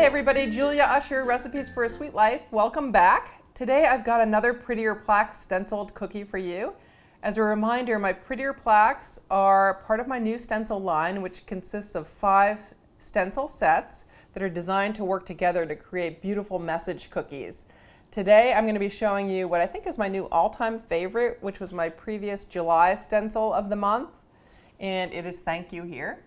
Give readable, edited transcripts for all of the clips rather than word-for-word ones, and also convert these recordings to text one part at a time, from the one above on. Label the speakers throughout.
Speaker 1: Hi everybody, Julia Usher, Recipes for a Sweet Life. Welcome back. Today I've got another Prettier Plaques Stenciled cookie for you. As a reminder, my Prettier Plaques are part of my new stencil line, which consists of 5 stencil sets that are designed to work together to create beautiful message cookies. Today I'm going to be showing you what I think is my new all-time favorite, which was my previous July stencil of the month, and it is Thank You here.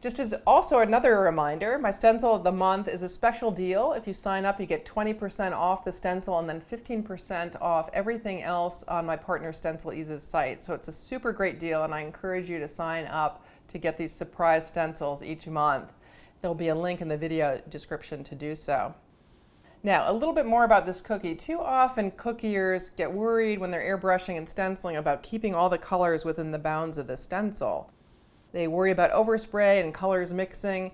Speaker 1: Just as also another reminder, my stencil of the month is a special deal. If you sign up, you get 20% off the stencil and then 15% off everything else on my partner Stencil Ease's site. So it's a super great deal, and I encourage you to sign up to get these surprise stencils each month. There'll be a link in the video description to do so. Now, a little bit more about this cookie. Too often cookiers get worried when they're airbrushing and stenciling about keeping all the colors within the bounds of the stencil. They worry about overspray and colors mixing.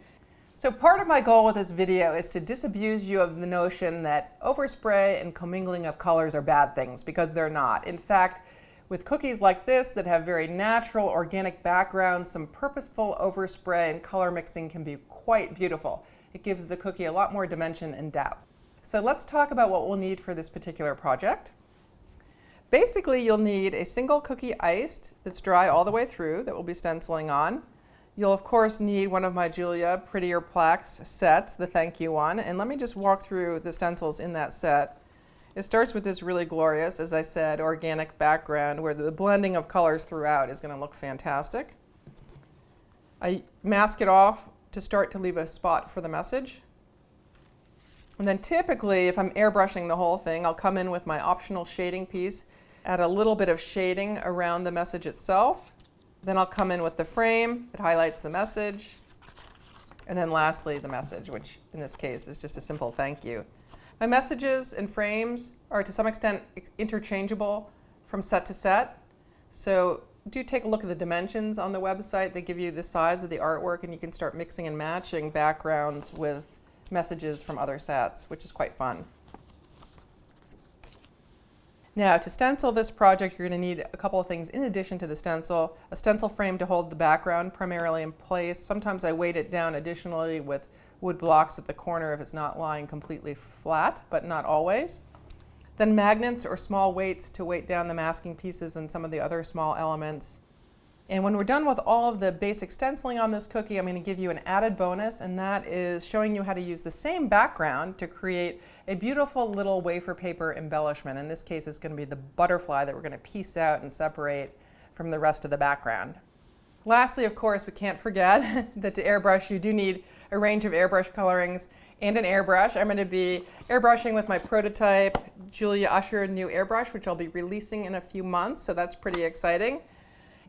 Speaker 1: So part of my goal with this video is to disabuse you of the notion that overspray and commingling of colors are bad things, because they're not. In fact, with cookies like this that have very natural, organic backgrounds, some purposeful overspray and color mixing can be quite beautiful. It gives the cookie a lot more dimension and depth. So let's talk about what we'll need for this particular project. Basically, you'll need a single cookie iced that's dry all the way through that we'll be stenciling on. You'll of course need one of my Julia Prettier Plaques sets, the Thank You one, and let me just walk through the stencils in that set. It starts with this really glorious, as I said, organic background where the blending of colors throughout is going to look fantastic. I mask it off to start to leave a spot for the message. And then typically, if I'm airbrushing the whole thing, I'll come in with my optional shading piece, add a little bit of shading around the message itself. Then I'll come in with the frame that highlights the message. And then lastly, the message, which in this case is just a simple thank you. My messages and frames are to some extent interchangeable from set to set. So do take a look at the dimensions on the website. They give you the size of the artwork, and you can start mixing and matching backgrounds with messages from other sets, which is quite fun. Now, to stencil this project, you're going to need a couple of things in addition to the stencil. A stencil frame to hold the background primarily in place. Sometimes I weight it down additionally with wood blocks at the corner if it's not lying completely flat, but not always. Then magnets or small weights to weight down the masking pieces and some of the other small elements. And when we're done with all of the basic stenciling on this cookie, I'm going to give you an added bonus, and that is showing you how to use the same background to create a beautiful little wafer paper embellishment. In this case, it's going to be the butterfly that we're going to piece out and separate from the rest of the background. Lastly, of course, we can't forget that to airbrush, you do need a range of airbrush colorings and an airbrush. I'm going to be airbrushing with my prototype Julia Usher new airbrush, which I'll be releasing in a few months, so that's pretty exciting.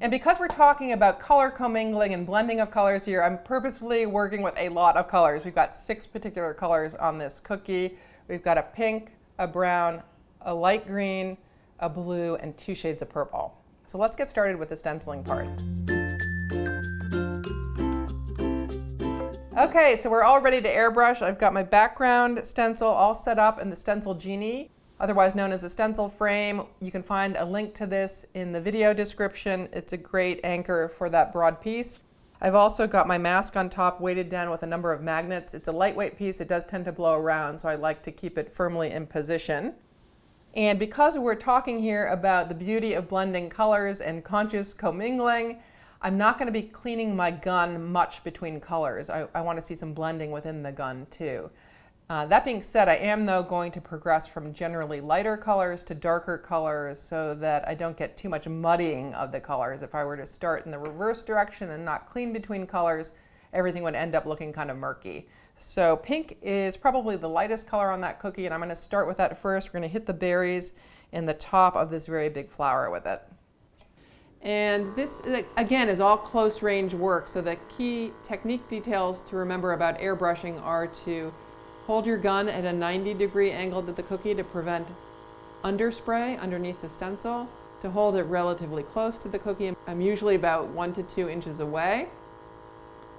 Speaker 1: And because we're talking about color commingling and blending of colors here, I'm purposefully working with a lot of colors. We've got 6 particular colors on this cookie. We've got a pink, a brown, a light green, a blue, and 2 shades of purple. So let's get started with the stenciling part. Okay, so we're all ready to airbrush. I've got my background stencil all set up in the Stencil Genie, otherwise known as a stencil frame. You can find a link to this in the video description. It's a great anchor for that broad piece. I've also got my mask on top weighted down with a number of magnets. It's a lightweight piece. It does tend to blow around, so I like to keep it firmly in position. And because we're talking here about the beauty of blending colors and conscious commingling, I'm not going to be cleaning my gun much between colors. I want to see some blending within the gun too. That being said, I am though going to progress from generally lighter colors to darker colors so that I don't get too much muddying of the colors. If I were to start in the reverse direction and not clean between colors, everything would end up looking kind of murky. So pink is probably the lightest color on that cookie, and I'm going to start with that first. We're going to hit the berries and the top of this very big flower with it. And this, again, is all close range work, so the key technique details to remember about airbrushing are to hold your gun at a 90-degree angle to the cookie to prevent underspray underneath the stencil, to hold it relatively close to the cookie. I'm usually about 1 to 2 inches away.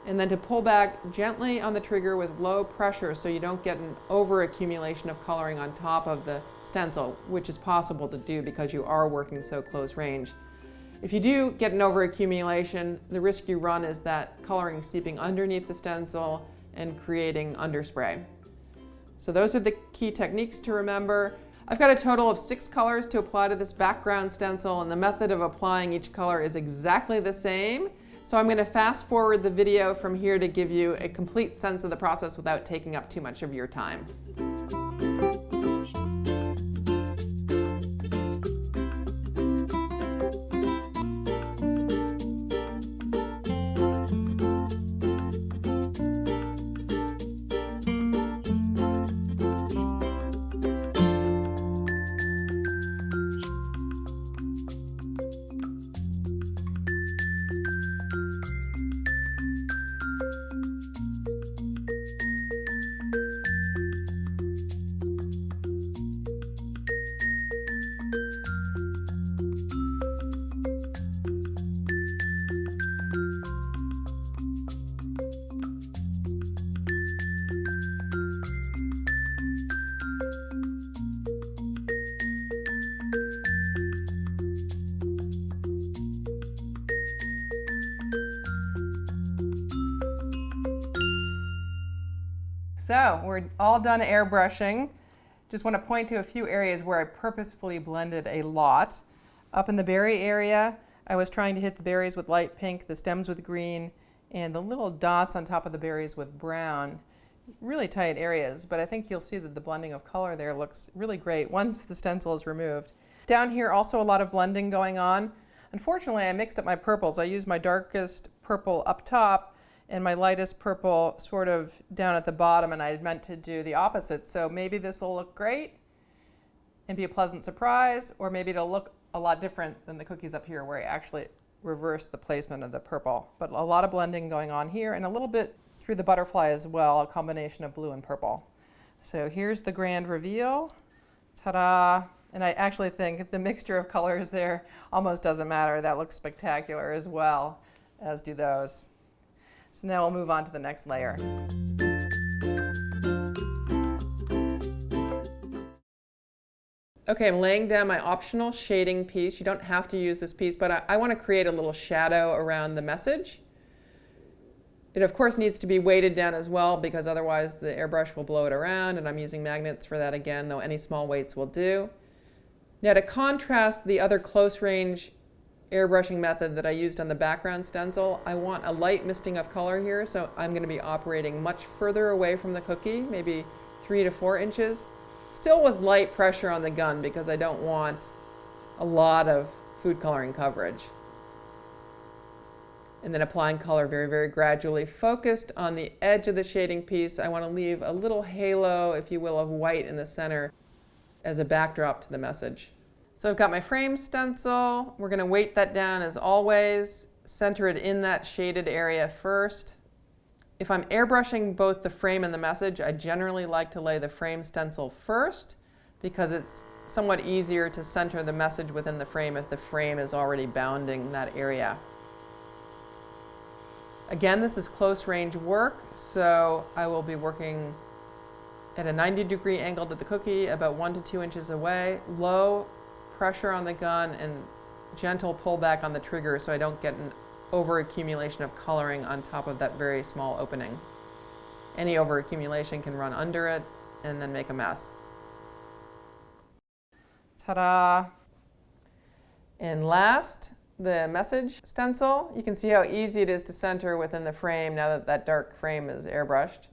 Speaker 1: And then to pull back gently on the trigger with low pressure so you don't get an over-accumulation of coloring on top of the stencil, which is possible to do because you are working so close range. If you do get an over-accumulation, the risk you run is that coloring seeping underneath the stencil and creating underspray. So those are the key techniques to remember. I've got a total of 6 colors to apply to this background stencil, and the method of applying each color is exactly the same. So I'm going to fast forward the video from here to give you a complete sense of the process without taking up too much of your time. So we're all done airbrushing. Just want to point to a few areas where I purposefully blended a lot. Up in the berry area, I was trying to hit the berries with light pink, the stems with green, and the little dots on top of the berries with brown. Really tight areas, but I think you'll see that the blending of color there looks really great once the stencil is removed. Down here, also a lot of blending going on. Unfortunately, I mixed up my purples. I used my darkest purple up top and my lightest purple sort of down at the bottom, and I had meant to do the opposite. So maybe this will look great and be a pleasant surprise, or maybe it'll look a lot different than the cookies up here where I actually reversed the placement of the purple. But a lot of blending going on here and a little bit through the butterfly as well, a combination of blue and purple. So here's the grand reveal. Ta-da! And I actually think the mixture of colors there almost doesn't matter. That looks spectacular as well, as do those. So now we'll move on to the next layer. Okay, I'm laying down my optional shading piece. You don't have to use this piece, but I want to create a little shadow around the message. It of course needs to be weighted down as well, because otherwise the airbrush will blow it around, and I'm using magnets for that again, though any small weights will do. Now, to contrast the other close range airbrushing method that I used on the background stencil, I want a light misting of color here, so I'm going to be operating much further away from the cookie, maybe 3 to 4 inches, still with light pressure on the gun because I don't want a lot of food coloring coverage. And then applying color very, very gradually, focused on the edge of the shading piece. I want to leave a little halo, if you will, of white in the center as a backdrop to the message. So I've got my frame stencil. We're going to weight that down as always, center it in that shaded area first. If I'm airbrushing both the frame and the message, I generally like to lay the frame stencil first because it's somewhat easier to center the message within the frame if the frame is already bounding that area. Again, this is close range work, so I will be working at a 90-degree angle to the cookie, about 1 to 2 inches away, low pressure on the gun and gentle pullback on the trigger so I don't get an over-accumulation of coloring on top of that very small opening. Any over-accumulation can run under it and then make a mess. Ta-da! And last, the message stencil. You can see how easy it is to center within the frame now that that dark frame is airbrushed.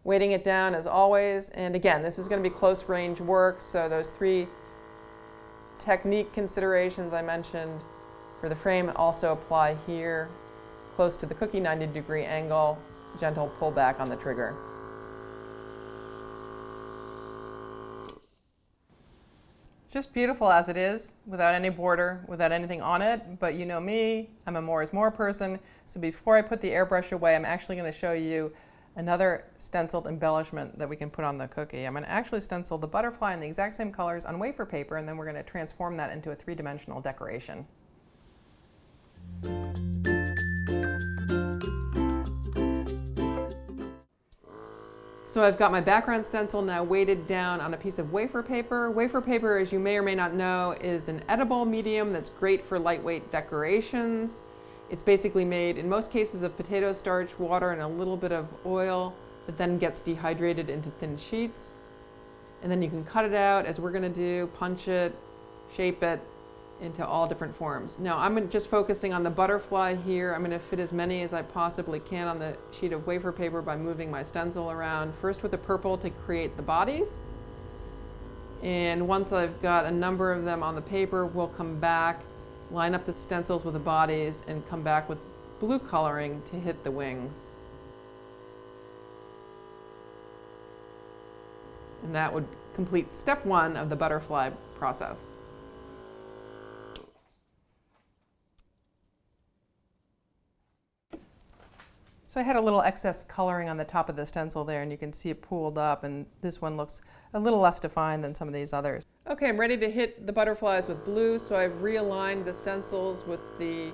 Speaker 1: Weighting it down as always, and again, this is going to be close range work, so those 3 technique considerations I mentioned for the frame also apply here. Close to the cookie, 90-degree angle, gentle pullback on the trigger. It's just beautiful as it is, without any border, without anything on it, but you know me, I'm a more is more person, so before I put the airbrush away, I'm actually going to show you another stenciled embellishment that we can put on the cookie. I'm going to actually stencil the butterfly in the exact same colors on wafer paper, and then we're going to transform that into a 3-dimensional decoration. So I've got my background stencil now weighted down on a piece of wafer paper. Wafer paper, as you may or may not know, is an edible medium that's great for lightweight decorations. It's basically made, in most cases, of potato starch, water, and a little bit of oil. It then gets dehydrated into thin sheets, and then you can cut it out as we're gonna do, punch it, shape it into all different forms. Now I'm just focusing on the butterfly here. I'm gonna fit as many as I possibly can on the sheet of wafer paper by moving my stencil around, first with the purple to create the bodies. And once I've got a number of them on the paper, we'll come back, line up the stencils with the bodies, and come back with blue coloring to hit the wings. And that would complete step 1 of the butterfly process. So I had a little excess coloring on the top of the stencil there, and you can see it pooled up, and this one looks a little less defined than some of these others. Okay, I'm ready to hit the butterflies with blue, so I've realigned the stencils with the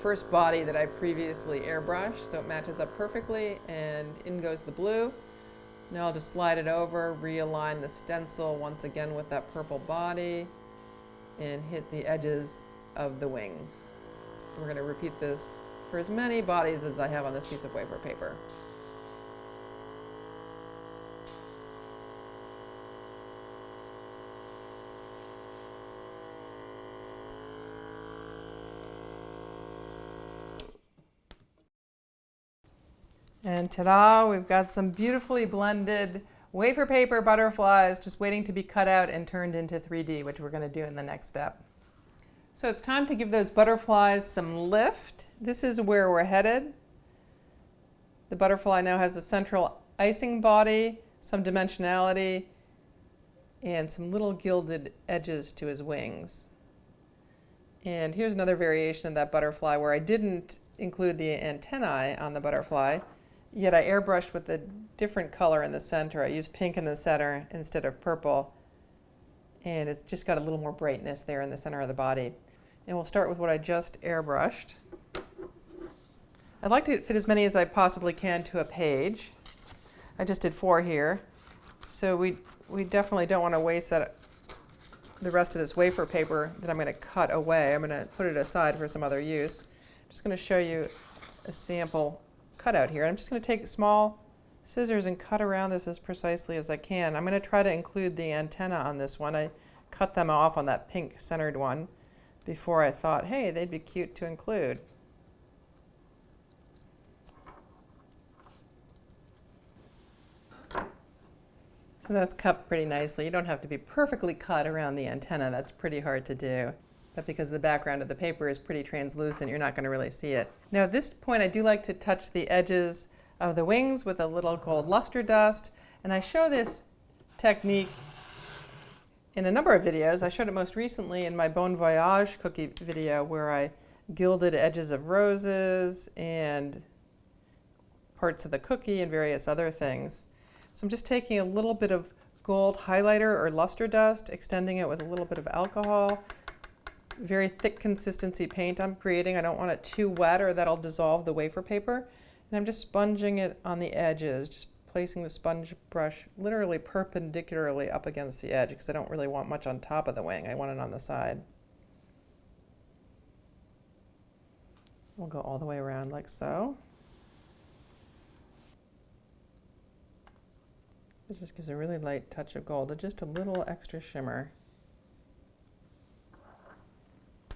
Speaker 1: first body that I previously airbrushed, so it matches up perfectly, and in goes the blue. Now I'll just slide it over, realign the stencil once again with that purple body, and hit the edges of the wings. We're going to repeat this for as many bodies as I have on this piece of wafer paper. And ta-da, we've got some beautifully blended wafer paper butterflies just waiting to be cut out and turned into 3D, which we're going to do in the next step. So it's time to give those butterflies some lift. This is where we're headed. The butterfly now has a central icing body, some dimensionality, and some little gilded edges to his wings. And here's another variation of that butterfly where I didn't include the antennae on the butterfly, yet I airbrushed with a different color in the center. I used pink in the center instead of purple, and it's just got a little more brightness there in the center of the body. And we'll start with what I just airbrushed. I'd like to fit as many as I possibly can to a page. I just did 4 here. So we definitely don't want to waste the rest of this wafer paper that I'm going to cut away. I'm going to put it aside for some other use. I'm just going to show you a sample cutout here. I'm just going to take small scissors and cut around this as precisely as I can. I'm going to try to include the antenna on this one. I cut them off on that pink centered one before I thought, hey, they'd be cute to include. So that's cut pretty nicely. You don't have to be perfectly cut around the antenna. That's pretty hard to do. That's because the background of the paper is pretty translucent. You're not going to really see it. Now at this point, I do like to touch the edges of the wings with a little gold luster dust. And I show this technique in a number of videos. I showed it most recently in my Bon Voyage cookie video where I gilded edges of roses and parts of the cookie and various other things. So I'm just taking a little bit of gold highlighter or luster dust, extending it with a little bit of alcohol. Very thick consistency paint I'm creating. I don't want it too wet or that'll dissolve the wafer paper. And I'm just sponging it on the edges, just placing the sponge brush literally perpendicularly up against the edge because I don't really want much on top of the wing. I want it on the side. We'll go all the way around like so. It just gives a really light touch of gold, just a little extra shimmer. I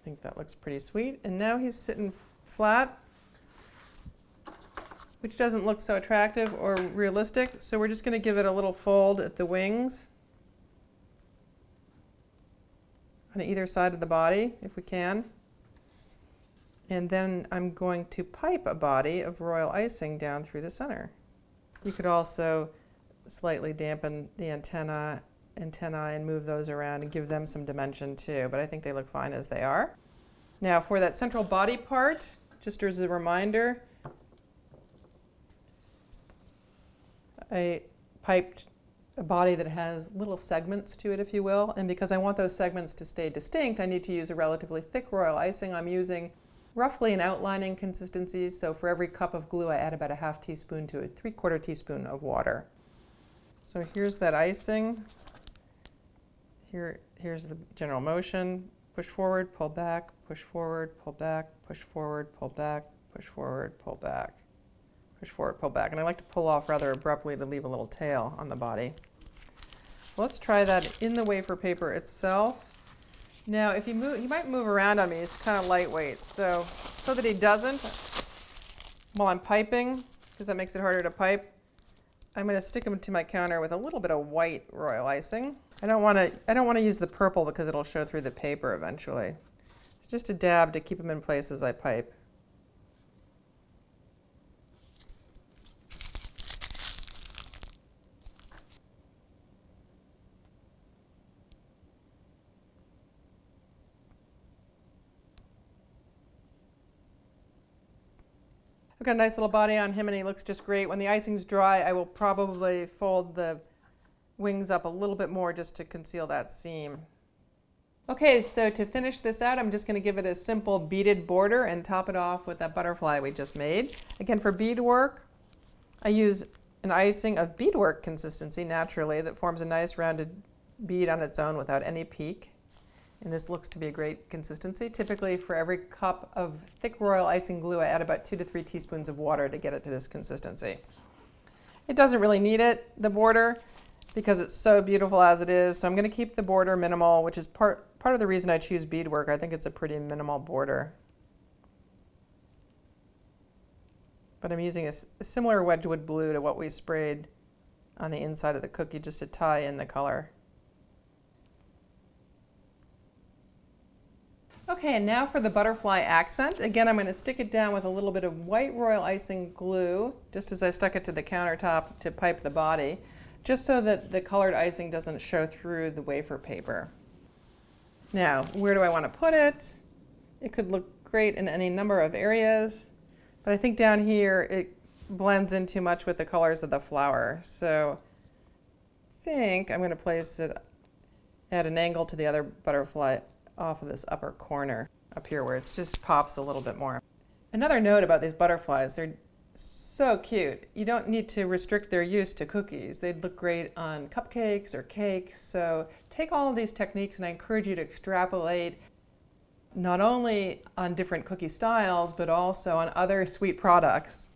Speaker 1: think that looks pretty sweet. And now he's sitting flat, which doesn't look so attractive or realistic. So we're just going to give it a little fold at the wings on either side of the body, if we can. And then I'm going to pipe a body of royal icing down through the center. You could also slightly dampen the antennae and move those around and give them some dimension too, but I think they look fine as they are. Now for that central body part, just as a reminder, I piped a body that has little segments to it, if you will, and because I want those segments to stay distinct, I need to use a relatively thick royal icing. I'm using roughly an outlining consistency, so for every cup of glue I add about a half teaspoon to a 3/4 teaspoon of water. So here's that icing. Here's the general motion. Push forward, pull back, push forward, pull back, push forward, pull back, push forward, pull back. Push forward, pull back. And I like to pull off rather abruptly to leave a little tail on the body. Let's try that in the wafer paper itself. Now, if you move, he might move around on me. It's kind of lightweight. So that he doesn't, while I'm piping, because that makes it harder to pipe, I'm going to stick him to my counter with a little bit of white royal icing. I don't want to use the purple because it'll show through the paper eventually. So just a dab to keep him in place as I pipe. I've got a nice little body on him and he looks just great. When the icing's dry, I will probably fold the wings up a little bit more just to conceal that seam. Okay, so to finish this out, I'm just going to give it a simple beaded border and top it off with that butterfly we just made. Again, for beadwork, I use an icing of beadwork consistency naturally that forms a nice rounded bead on its own without any peak. And this looks to be a great consistency. Typically, for every cup of thick royal icing glue, I add about 2 to 3 teaspoons of water to get it to this consistency. It doesn't really need it, the border, because it's so beautiful as it is. So I'm going to keep the border minimal, which is part of the reason I choose beadwork. I think it's a pretty minimal border. But I'm using a similar Wedgwood blue to what we sprayed on the inside of the cookie just to tie in the color. Okay, and now for the butterfly accent. Again, I'm going to stick it down with a little bit of white royal icing glue, just as I stuck it to the countertop to pipe the body, just so that the colored icing doesn't show through the wafer paper. Now, where do I want to put it? It could look great in any number of areas, but I think down here it blends in too much with the colors of the flower. So I think I'm going to place it at an angle to the other butterfly off of this upper corner up here where it just pops a little bit more. Another note about these butterflies, they're so cute. You don't need to restrict their use to cookies. They'd look great on cupcakes or cakes. So take all of these techniques and I encourage you to extrapolate not only on different cookie styles, but also on other sweet products.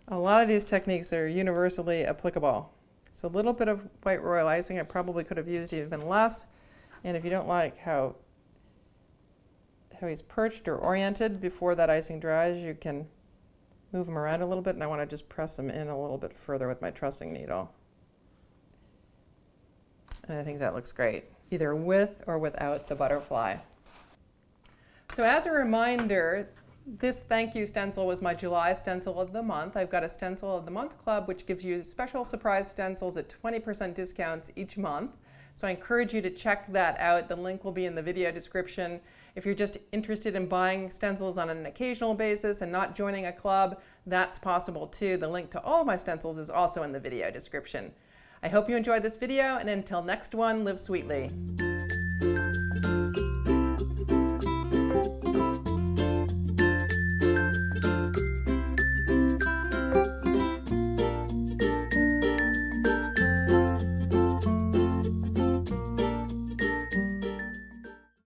Speaker 1: A lot of these techniques are universally applicable. So a little bit of white royal icing, I probably could have used even less. And if you don't like how he's perched or oriented before that icing dries, you can move him around a little bit, and I want to just press him in a little bit further with my trussing needle. And I think that looks great, either with or without the butterfly. So as a reminder, this thank you stencil was my July stencil of the month. I've got a stencil of the month club, which gives you special surprise stencils at 20% discounts each month. So I encourage you to check that out. The link will be in the video description. If you're just interested in buying stencils on an occasional basis and not joining a club, that's possible too. The link to all of my stencils is also in the video description. I hope you enjoyed this video, and until next one, live sweetly.